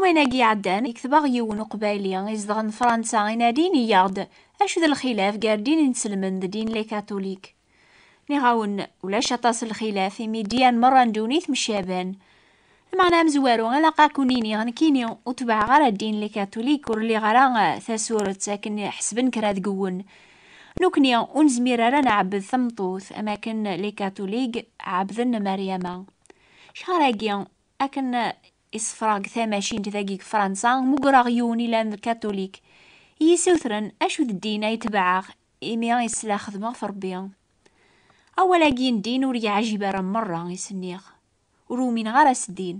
ويناكي عدان يكتب غيون قبايليا يزدغن فرنسا ينادين ياغد اش ذا الخلاف قاردين نسلمن دين لي كاثوليك نغاون ولاش اطاس الخلاف ميديان مرة ندونيث مشابان المعنى مزوارو غلاقا كونيني غنكيني وتبع غير الدين لي كاثوليك ورلي غرا ثاسورت ساكن حسبن كراد قون نوكني ونزمير رانا عبد ثمطوث اماكن لي كاثوليك عبدن مريم شهراكي اكن إصفراق ثاماشين تذاقيك فرنسا مقرا غيوني لان الكاثوليك يسوثرن أشو الدين يتبعغ إمي يسلا خدمة في ربي أولا جين دين وريا عجيبة مرة يسنيغ ورومين غارس الدين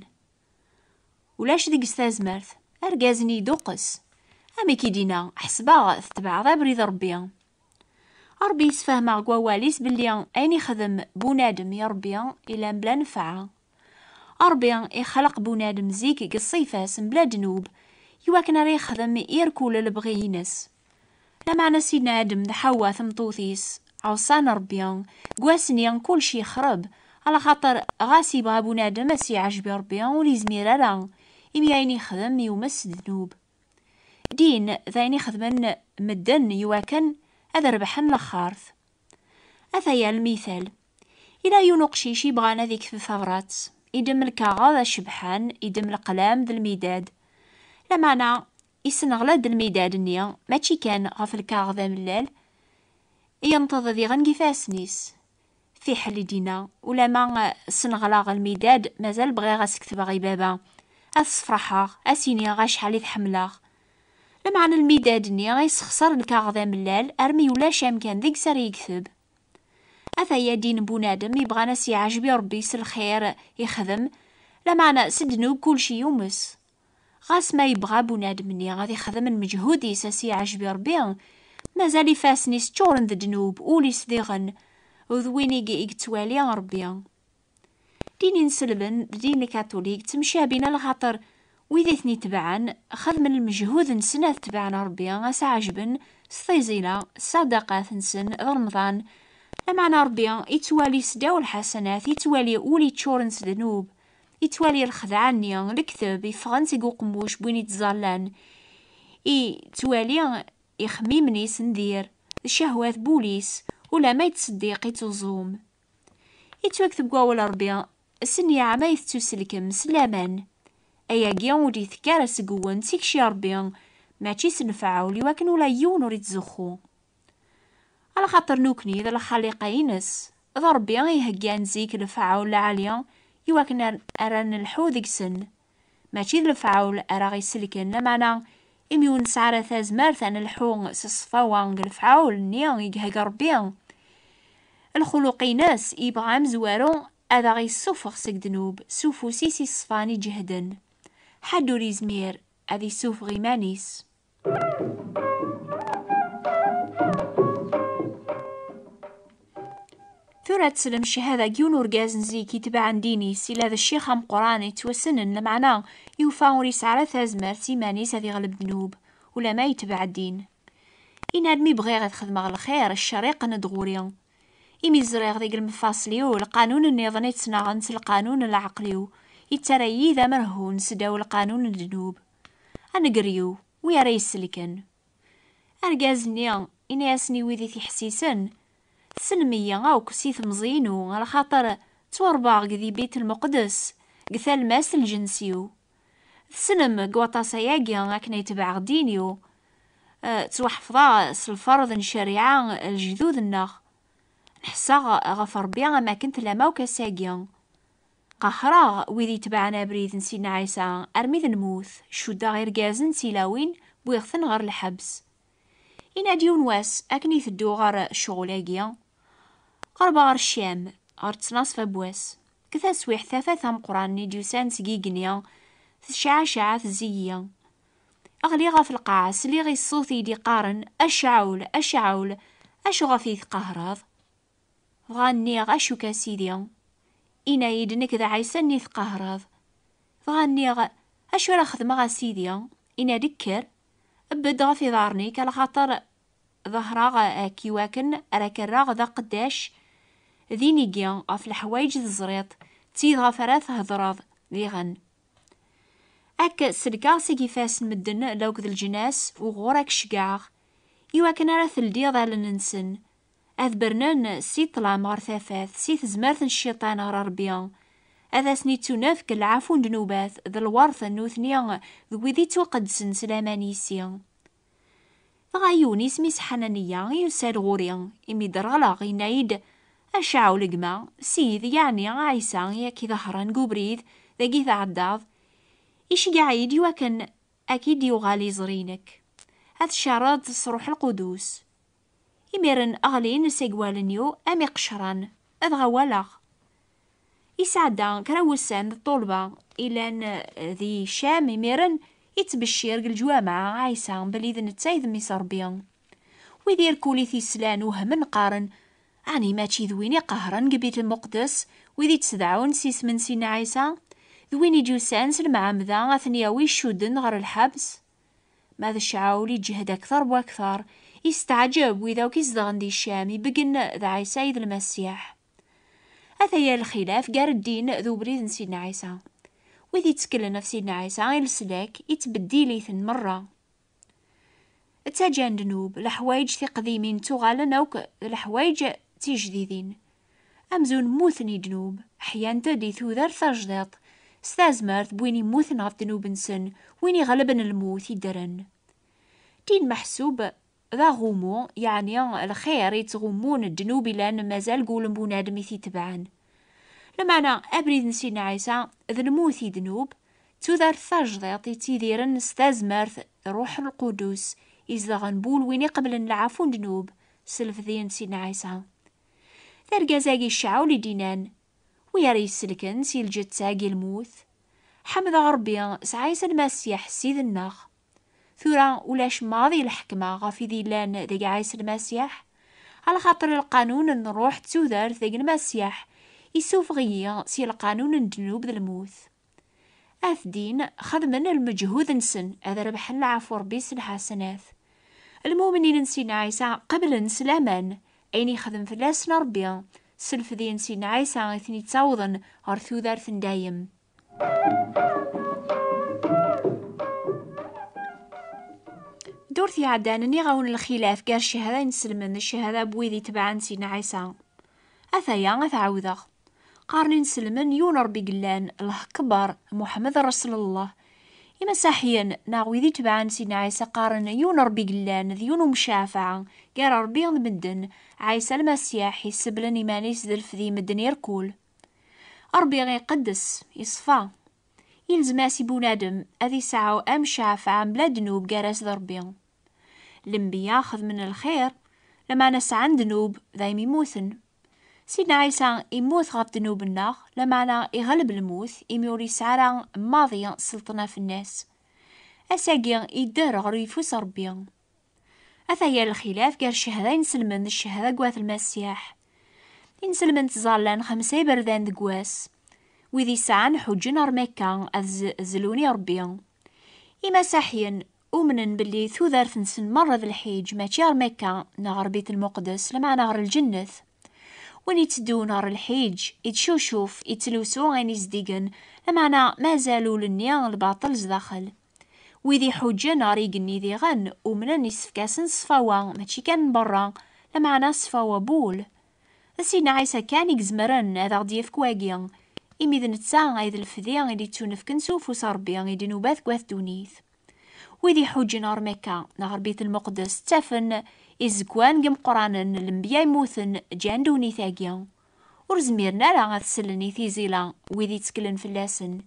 ولاش ديك استازمرت أرقازني دوقس أمي كي دينا حسبا تتبع ذا بريد ربي ربي يسفهمغ قواليس بلي أين خدم بونادم يا ربي إلا بلا نفعه ربي يخلق بنادم زيك قصيفاس بلا جنوب يواكن راه يخدم يركول البغينس لما انا سيدنا ادم حواء ثمطوثيس عوصان ربي قواسني كل شي خرب على خاطر غاسي بغا بنادم اسي عجبي ربي ولي زمير راه يمياين يخدم يومس ذنوب دين ذاين يخدمن مدن يواكن هذا ربحن لخارث اثايا المثال الى ينقشي شي بغانا ذيك في الثغرات يدم الكاغا شبحان يدم القلام ذا المداد لمعنى يسنغلد المداد النيا ماشي كان غف الكاغ ذا ملال ينتظر ذي غنقي فاسنيس في حل دينا ولا ما سنغلاغ المداد مازال بغي غاسكتب غي بابا اسفرحاغ اسيني غاش حالي حملاغ لمعنى المداد النيا يسخسر الكاغ ذا ملال ارمي ولا شام كان ذيك سار يكتب أثايا دين بونادم يبغى ناس يعجبي ربي الخير يخدم لمعنى سدنوب كل شي يومس غاس ما يبغى بونادم مني غادي يخدم المجهود يساسي يعجبي ربي مازال يفاسني ستورن ذا دنوب ولي صديغن وذويني يكتوالي ربي ديني نسلبن دين الكاثوليك تمشي بينا الخاطر ويديثني تبعن خدم المجهود نسنا تبعن ربي غاس عجبن ستيزيلا الصدقات نسن رمضان لمعنى ربي يتوالي سداو الحسنات يتوالي ولي تشورنس ذنوب يتوالي الخدعني الكتب يفغن سيقو قموش بوين يتزالان يتوالي يخميمني سندير الشهوات بوليس ولا ما يتصديق يتوزوم يتوكتب قول ربي السنية عما يتسلكم سلامان ايا قيام ودي ثكار سقوان تيكشي ربي ماشي سنفعو لواكن ولا يون وريد زخو على خاطر نوكني ذا الخليقة ينس ذا ربي يهجان زيك الفعول عالية يواكن أران الحو ذيك سن ماشي ذا الفعول أراغي سلكن معنا إميون سعرة ثازمار ثان الحو سصفاوان الفعول نيان يجهج ربي الخلقي ناس يبغى مزوارو هذا غي السوفغ سك دنوب سوفو سيسي صفاني جهدن حدو ريزمير هذي سوفغي مانيس ثورة تسلم الشهادة كيون ورقاز نزيكي تبع ديني سيلا ذا الشيخ ام قراني توسنن لمعنى يوفا وريس على ثازمار سيمانيس هذي غلب ذنوب ولا ما يتبع الدين إن ادمي بغي غتخدم على الخير الشريق ندغوريا إمي زريغ ذيك المفاصليو القانون النظامي تسناغنس القانون العقليو يتريي ذا مرهون سداو القانون الذنوب أنقريو ويا ريس سلكن أرقاز نيا إن ياسني ويذي في حسيسن سلمية أو كسيث مزينو على خاطر تورباغ ذي بيت المقدس قثال ماس الجنسيو سلم قواطا سياقيا أكنا يتبع دينيو توحفظا الفرض الشريعة الجذوذ النغ نحسا غفر بيا ما كنت لما وكساقيا قهرا ويذي تبعنا بريد نسينا عيسى أرميذ نموث شودا غير قازن سيلاوين بويغثن غير الحبس إنا ديون واس أكني ثدو غير الشغلاقيا قرب غير الشام غير تناصف بواس كثا سويح ثافا ثام قراني ديوسان سقيقنيا تشعشع تزيا أغلي غا في القاعة سلي غي الصوت يدي قارن أشعول أشعول أشو غفيث قهراض غاني غاشو كاسيديا إنا يدنك ذا عيسان نيث قهراض غاني أشو راه خدمة غا سيديا إنا دكر أبد غفي ظارني كالا خاطر ظهرا كيواكن راك الراغ ذا قداش ذينيقيا غف الحوايج الزريط تيد غفرات هضراض ذي غن أك سلكاسي كيفاس مدن لوك ذا الجناس وغورك شقاغ إوا كان راه ثلدي ظل ننسن أذبرنن سي طلام غار ثافاث سي تزمارت الشيطان غار ربيان هذا سنيتو نافك العفو ندنوبات ذا الورث النوثنيا ذوي ذي توقدسن سلامانيسيا غايوني سميس حنانيا يسال غوريا إمي درغلا غينايد أشعو لقما سيد يعني عيسى ياكي ظهران قبريد ذاكي تعداض إيش قاعد يوكن أكيد يغالي زرينك هاد الشعرات صروح القدوس إميرن أغلين سيقوالنيو أمي قشران أذغا ولاغ يسعدا كراوسان الطلبة إلى ذي شام إميرن يتبشر الجوامع عيسى بلي ذن تايذ ميسربيان ويدير كولي ثيسلان وهم قارن عني ماشي ذويني قهرا قبيت المقدس ويدي تسدعون سيس من سينا عيسى ذويني جوسان المعامدة أثنياوي شودن غير الحبس ماذا الشعاولي جهد أكثر وأكثر يستعجب وإذا كيزدغن دي الشام يبقن ذا عيسى ذا المسيح أثيا الخلاف قار الدين ذو بريد سيدنا عيسى وذي تكلنا في سيدنا عيسى السلاك يتبدي ليثن مرة تاجان دنوب الحوايج في قديمين تغالن أوك الحوايج تجديدين أمزون موثني دنوب أحيان تدي ثوذر ثجدط ستازمرت بويني موثن غف دنوب نسن ويني غلبن الموت يدرن دين محسوب ذا غومو يعني الخير يتغمون الدنوب لأن مازال قولن بونادم يتبعن لمعنى أبريد نسينا عيسى ذا الموت دنوب توذر ثجدط يتيذيرن ستازمرت روح القدوس إزدغن بول ويني قبل العفو دنوب سلف ذين سيدنا عيسى ذرقا زاقي الشعاولي دينان وياري السلكن سيلجت ساقي الموت حمد غربيا سعيس المسيح سيد الناغ ثورا ولاش ماضي الحكمة غافي ذي لان ذاق عيس المسيح على خاطر القانون نروح تسوذر ذاق المسيح يسوف غيا سي القانون الدنوب ذا الموت أثدين خدمنا المجهود نسن هذا ربح العفو ربيس الحسنات المؤمنين نسينا عيسى قبل نسلامان أين يخدم فلاسنا ربيا سلف ذي نسينا عيسى اثني تصوضن غرثو ذارث دايم دورتي عدانني غاون الخلاف قال الشهادة نسلمن الشهادة بويذي تبع نسينا عيسى أثايا أثعوذغ قارن نسلمن يون ربي قلان الله كبر محمد رسول الله إما ساحيا ناغوي ذي تبعان سيدنا عيسى قارن يون ربي قلان ذيون مشافعة قال ربي مدن عيسى المسيح يسبلن إيمانيس ذلف ذي مدن يركول ربي غيقدس يصفى يلزماسي بونادم أذي ساعة أم شافعة بلا دنوب قارس ذربي الانبياء خذ من الخير لما نسعى دنوب ذايم يموثن سيدنا عيسى يموت غاب دنوب الناغ لمعنى يغلب الموت يموري سعرا ماضية سلطنة في الناس أساقيا يدار غريفوس ربيا أثايا الخلاف قال الشهادة ينسلمن الشهادة قوات المسيح ينسلمن تزالان 5 بردان دقواس وذي ساعة حج نار مكة أزلوني ربيا إما ساحيا أؤمن باللي ثوذر ثنسن مرة ذا الحيج ماشي غير مكة نغر بيت المقدس لمعنى غير الجنة وين يتدو نار الحيج يتشوشوف يتلوسو غين يزديقن لمعنى ما زالوا للنيان الباطل زداخل ويذي حجة نار يقني ذي غن ومن يسفكاسن صفاوا ماشي كان برا لمعنى صفاوا بول سيدنا عيسى كان يقزمرن هذا غدي يفكواقيا إمي ذا نتساع غايد الفذيا غيدي تونف كنسوف وصربيا غيدي نوباث كواث دونيث ويذي حجة نار مكة نهر بيت المقدس تافن إزكوان قم قرانن الانبياء يموثن جان دوني ثاقيا ورزميرنا لا غتسلني ثيزيلا ويذي تسكلن في اللاسن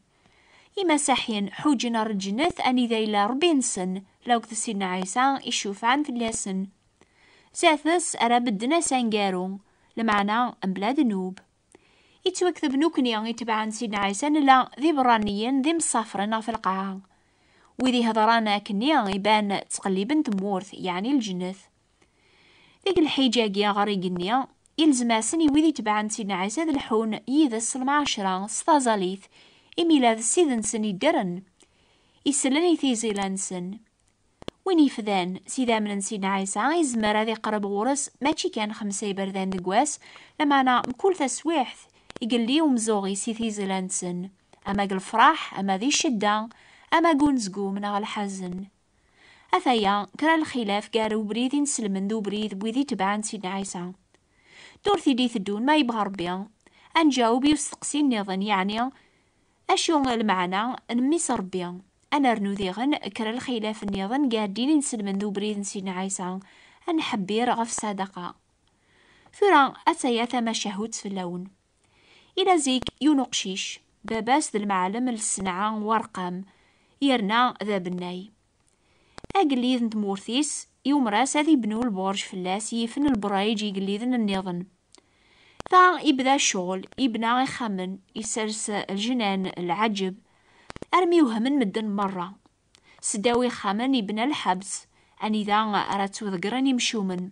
إما ساحين حوج نار الجنث أني ذا إلا ربي نسن لو كتسينا عيسى يشوف عن في اللاسن ساثس أرى بدنا سانقارو لمعنى بلاد نوب يتوكذب نوكني يتبعن سيدنا عيسى لا ذي برانيين ذي مصافرين في القاعة وذي هضرانا كني يبان تقليبن تمورث يعني الجنث ذيك الحجاجية غريقنيا يلزماسن ويذي تبعن سيدنا عيسى ذي الحون يذس 10 ستازاليث إميلا ذي سيدنسن يدرن يسلني ثيزيلانسن وين يفذان سيدا من سيدنا عيسى يزمر ذي قرب غورس ماشي كان 5 بردان دقواس لما أنا مكل تسويحث يقال لي ومزوغي سي ثيزيلانسن أما الفرح أما ذي الشدة أما قون زقوم نغ الحزن. أثايا كرا الخلاف قارو بريد نسلمن ذو بريد بويدي تبعان سيدنا عيسى. دورثي دي تدون ما يبغى ربي أنجاوب يستقسي النظن، يعني أشو المعنى نميس ربي أنا رنو ذيغن كرا الخلاف النظن قاردين نسلمن ذو بريد سيدنا عيسى أنحبير غف صدقة. ثرا أتايا ثما شهوت في اللون إلى زيك ينقشيش باباس ذا المعلم السنعة ورقم يرنا ذا بناي أقليذ نتمورثيس يوم راس هذي بنو البرج فلاس يفن البرايج يقليذن النظن. يبدا الشغل يبنى يخمن يسرس الجنان العجب أرمي وهمن مدن مرة سداوي خامن يبنى الحبس أني ذا أراتو ذقرن يمشومن.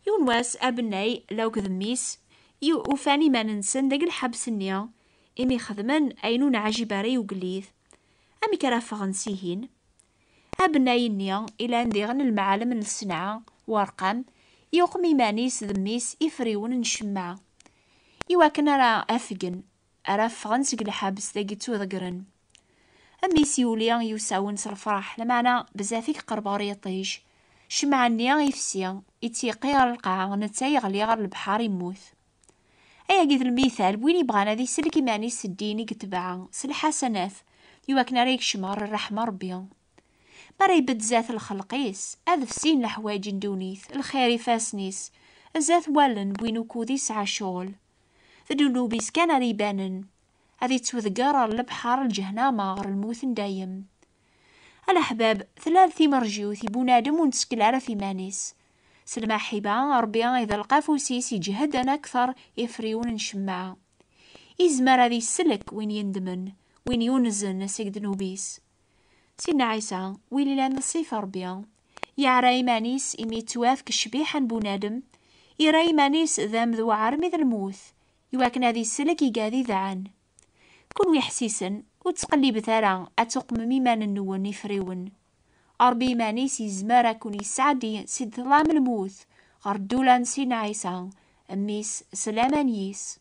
يونواس أبناي لو كذميس وفاني ما ننسن داق الحبس النيا إمي خدمن أينون عجباري وقليذ أمي كرافغن سيهين. أبناي النيا إلى نديغن المعالم السنعة ورقم يوقم إيمانيس ذميس إفريون نشمع يواكن راه أفقن أرافغن سق الحبس داقي تو ذقرن. أمي سيوليا يوساون الفرح لمعنى بزافيك قرباري طيج شمع النيا يفسي يتيقي غير القاع نتاي يغلي غير البحار يموت. أيا قيد المثال بوين يبغانا ذي سلك إيمانيس الديني كتبعا سلحسنات يواكن ريك شمار الرحمة ربي مرا يبد ذات الخلقيس أذف سين لحوايج ندونيث الخير فاسنيس ذات والن بوينو كودي سعى شغل ذدونوبيس كان ريبانن هذي توذقار البحار الجهنامة غر الموت دايم. الأحباب ثلاثي مرجيوث بونادم ونسكل على في مانيس سلما حبا ربي إذا القافوسيس يجهدنا أكثر يفريون نشمع إزمار هذي السلك وين يندمن وين يونزن سيد نوبيس. سيدنا عيسى ويلي لان الصيف ربي يعرى إيمانيس إمي توافك الشبيحا بونادم يرى إيمانيس ذام ذو عرمي ذا الموث يواكن هذي السلك يقاذي ذعن كون يحسيسن وتقلي بثارا أتقم ميمان النون يفريون أربي إيمانيس يزمارا كون يسعدي سيد ظلام الموث غردولا سيدنا عيسى أميس سلامانيس.